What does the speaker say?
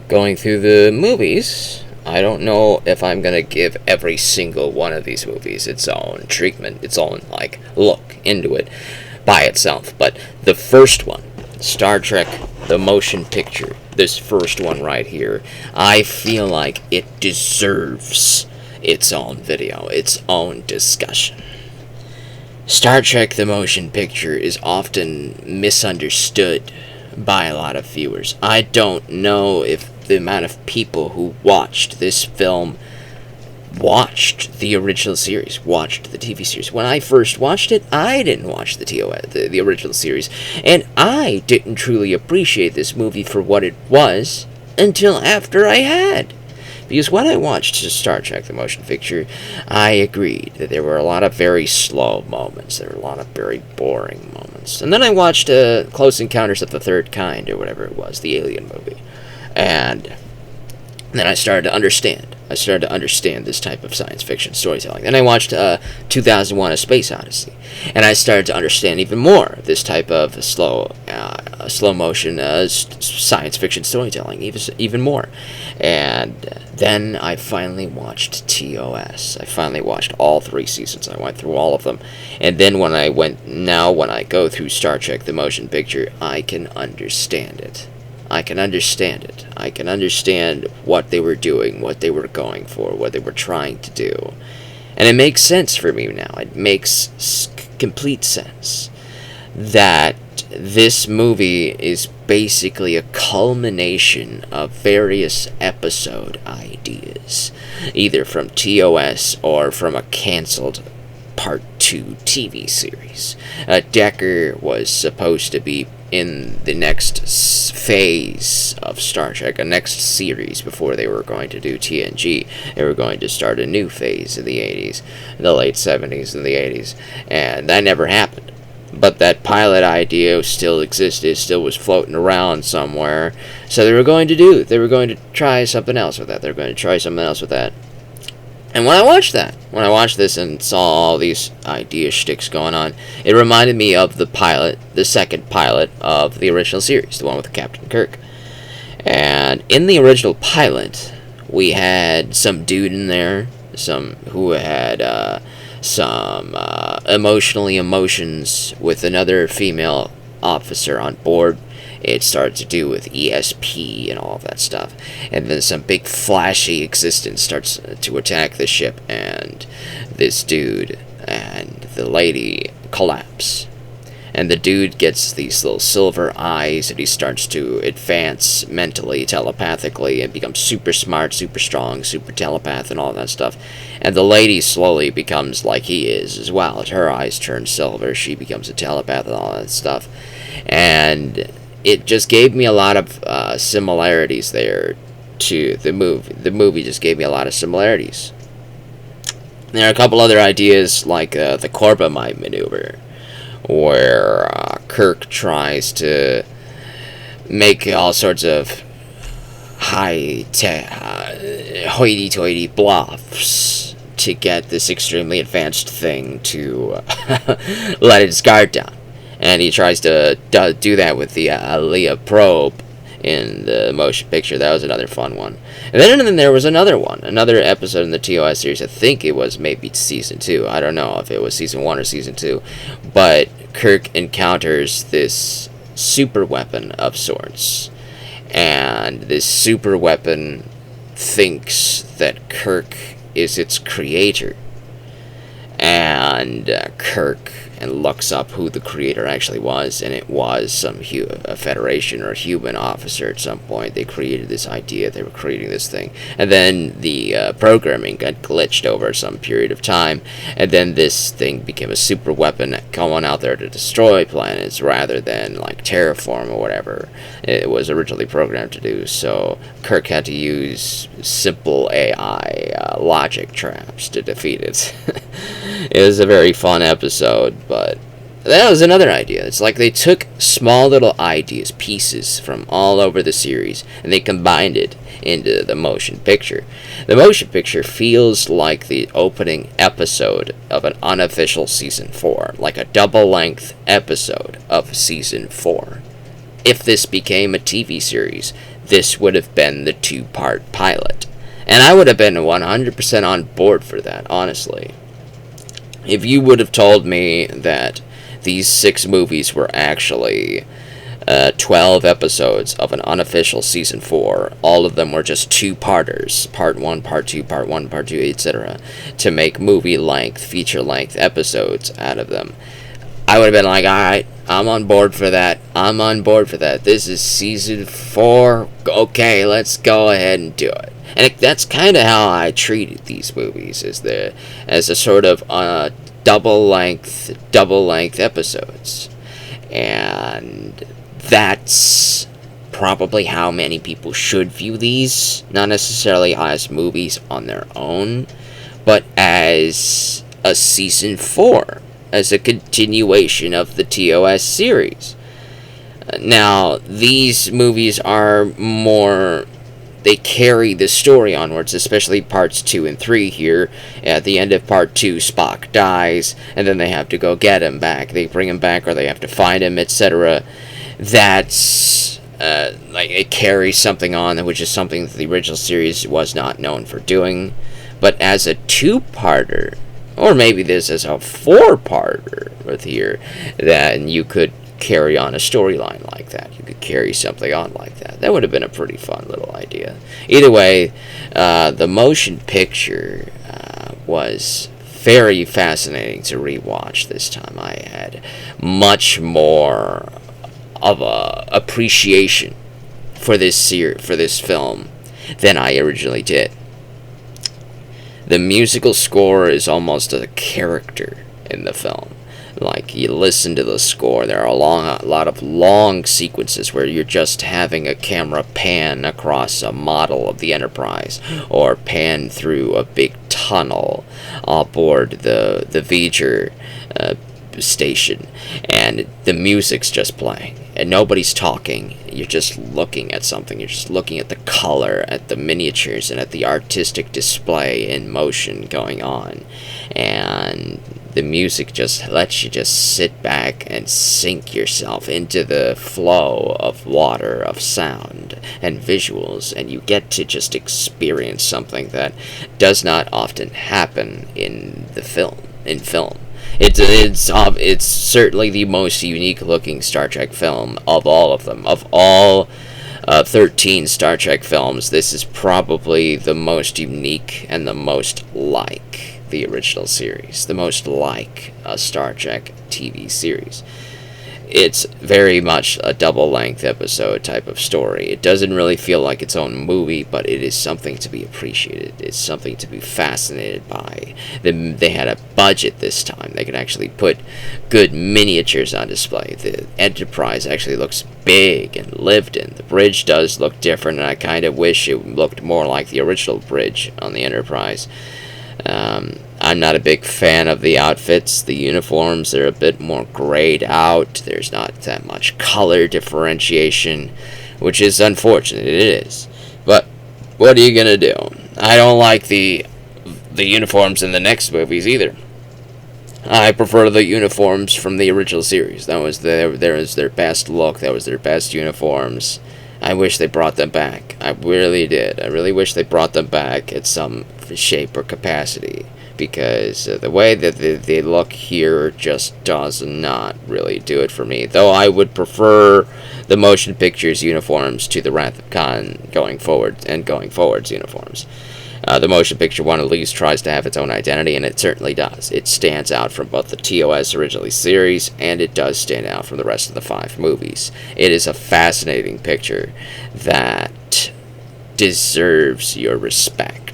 going through the movies, I don't know if I'm going to give every single one of these movies its own treatment, its own, look into it by itself. But the first one, Star Trek, the motion picture, this first one right here, I feel like it deserves its own video, its own discussion. Star Trek, the motion picture, is often misunderstood by a lot of viewers. I don't know if the amount of people who watched this film watched the original series, watched the TV series. When I first watched it, I didn't watch the original series, and I didn't truly appreciate this movie for what it was until after I had. Because when I watched Star Trek, the motion picture, I agreed that there were a lot of very slow moments. There were a lot of very boring moments. And then I watched Close Encounters of the Third Kind, or whatever it was, the Alien movie. And then I started to understand. I started to understand this type of science fiction storytelling. Then I watched 2001: A Space Odyssey, and I started to understand even more this type of slow motion science fiction storytelling, even more. And then I finally watched TOS. I finally watched all 3 seasons. I went through all of them, and then when I go through Star Trek: The Motion Picture, I can understand it. I can understand it. I can understand what they were doing, what they were going for, what they were trying to do. And it makes sense for me now. It makes complete sense that this movie is basically a culmination of various episode ideas, either from TOS or from a canceled Part 2 TV series. Decker was supposed to be in the next phase of Star Trek, a next series before they were going to do TNG. They were going to start a new phase in the 80s, the late 70s and the 80s, and that never happened. But that pilot idea still existed, still was floating around somewhere, so they were going to try something else with that. And when I watched this and saw all these idea shticks going on, it reminded me of the second pilot of the original series, the one with Captain Kirk. And in the original pilot, we had some dude in there, who had some emotions with another female officer on board. It started to do with ESP and all of that stuff. And then some big flashy existence starts to attack the ship, and this dude and the lady collapse. And the dude gets these little silver eyes, and he starts to advance mentally, telepathically, and become super smart, super strong, super telepath, and all that stuff. And the lady slowly becomes like he is as well. Her eyes turn silver, she becomes a telepath, and all that stuff. And it just gave me a lot of similarities there to the movie. The movie just gave me a lot of similarities. There are a couple other ideas, like the Corbomite maneuver, where Kirk tries to make all sorts of high-tech, hoity-toity bluffs to get this extremely advanced thing to let its guard down. And he tries to do that with the Leia probe in the motion picture. That was another fun one. And then there was another episode in the TOS series. I think it was maybe season 2. I don't know if it was season 1 or season 2. But Kirk encounters this super weapon of sorts. And this super weapon thinks that Kirk is its creator. And Kirk looks up who the creator actually was, and it was a Federation or a human officer at some point. They created this idea, they were creating this thing, and then the programming got glitched over some period of time, and then this thing became a super weapon going out there to destroy planets rather than like terraform or whatever it was originally programmed to do. So Kirk had to use simple AI logic traps to defeat it. It was a very fun episode, but that was another idea. It's like they took small little ideas, pieces from all over the series, and they combined it into the motion picture. The motion picture feels like the opening episode of an unofficial season 4, like a double-length episode of season 4. If this became a TV series, this would have been the 2-part pilot. And I would have been 100% on board for that, honestly. If you would have told me that these 6 movies were actually 12 episodes of an unofficial season 4, all of them were just 2-parters, part 1, part 2, part 1, part 2, etc., to make movie-length, feature-length episodes out of them, I would have been like, alright, I'm on board for that. I'm on board for that. This is season 4. Okay, let's go ahead and do it. And that's kind of how I treated these movies, as a sort of double length episodes. And that's probably how many people should view these. Not necessarily as movies on their own, but as a season 4. As a continuation of the TOS series. Now, these movies are more... They carry the story onwards, especially parts 2 and 3 here. At the end of part 2, Spock dies, and then they have to go get him back. They bring him back, or they have to find him, etc. That's... like, it carries something on, which is something that the original series was not known for doing. But as a 2-parter... or maybe this is a 4-parter with here, then you could carry on a storyline like that. You could carry something on like that. That would have been a pretty fun little idea. Either way, the motion picture was very fascinating to rewatch this time. I had much more of a appreciation for this film than I originally did. The musical score is almost a character in the film. Like, you listen to the score, there are a lot of long sequences where you're just having a camera pan across a model of the Enterprise, or pan through a big tunnel aboard the Voyager station, and the music's just playing, and nobody's talking. You're just looking at something. You're just looking at the color, at the miniatures, and at the artistic display in motion going on. And the music just lets you just sit back and sink yourself into the flow of water, of sound, and visuals, and you get to just experience something that does not often happen in film. It's certainly the most unique looking Star Trek film of all of them. Of all 13 Star Trek films, this is probably the most unique and the most like the original series. The most like a Star Trek TV series. It's very much a double-length episode type of story. It doesn't really feel like its own movie, but it is something to be appreciated. It's something to be fascinated by. They had a budget this time. They could actually put good miniatures on display. The Enterprise actually looks big and lived in. The bridge does look different, and I kind of wish it looked more like the original bridge on the Enterprise. I'm not a big fan of the outfits. The uniforms are a bit more grayed out. There's not that much color differentiation, which is unfortunate. It is. But what are you gonna do? I don't like the uniforms in the next movies either. I prefer the uniforms from the original series. That was their best look. That was their best uniforms. I wish they brought them back. I really did. I really wish they brought them back at some shape or capacity, because the way that they look here just does not really do it for me. Though I would prefer the motion pictures uniforms to the Wrath of Khan going forward's uniforms. The motion picture one at least tries to have its own identity, and it certainly does. It stands out from both the TOS originally series, and it does stand out from the rest of the 5 movies. It is a fascinating picture that deserves your respect.